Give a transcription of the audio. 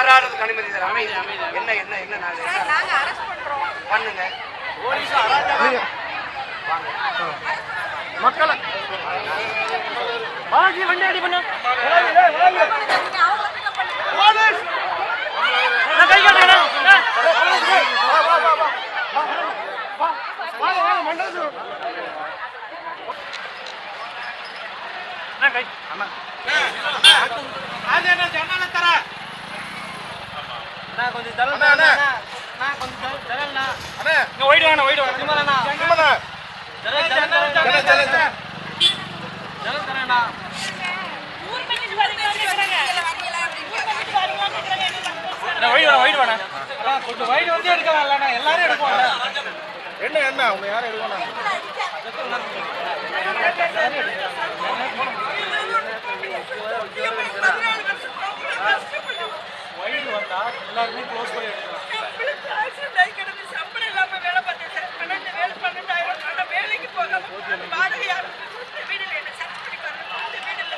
பாராடுறதுக்கு அனுமதி தர அமைதி என்ன என்ன என்ன நாங்க அரெஸ்ட் பண்றோம் பண்ணுங்க போலீஸ் மக்களை பாலாஜி வண்டி அடி பண்ணு போலீஸ் நான் கை காட்டுறேன் வா மண்டல நான் கை அம்மா ஆதேனா ஜன்னல தர நான் கொஞ்சம் தரலண்ணா நான் கொஞ்சம் தரலண்ணா அண்ணா இங்க வைட் வாங்க சிம்மரண்ணா ஜன்னல் தரேண்ணா ஊர் மேனேஜ் வரீங்க நான் வைட் வாங்க கொஞ்சம் வைட் வந்து எடுக்கலாம்லண்ணா எல்லாரும் எடுப்போம் என்ன அவங்க யாரும் எடுக்கணும் வைட் வந்தா எல்லாருமே க்ளோஸ் பண்ணி எடுக்கலாம் சம்பளம் இல்லாம வேலை பார்த்தேன் சார் 12,000 வேலைக்கு போகாம வாடகை யாரும் வீடுல என்ன சர்ச் பண்ணி பாருங்க வீடுல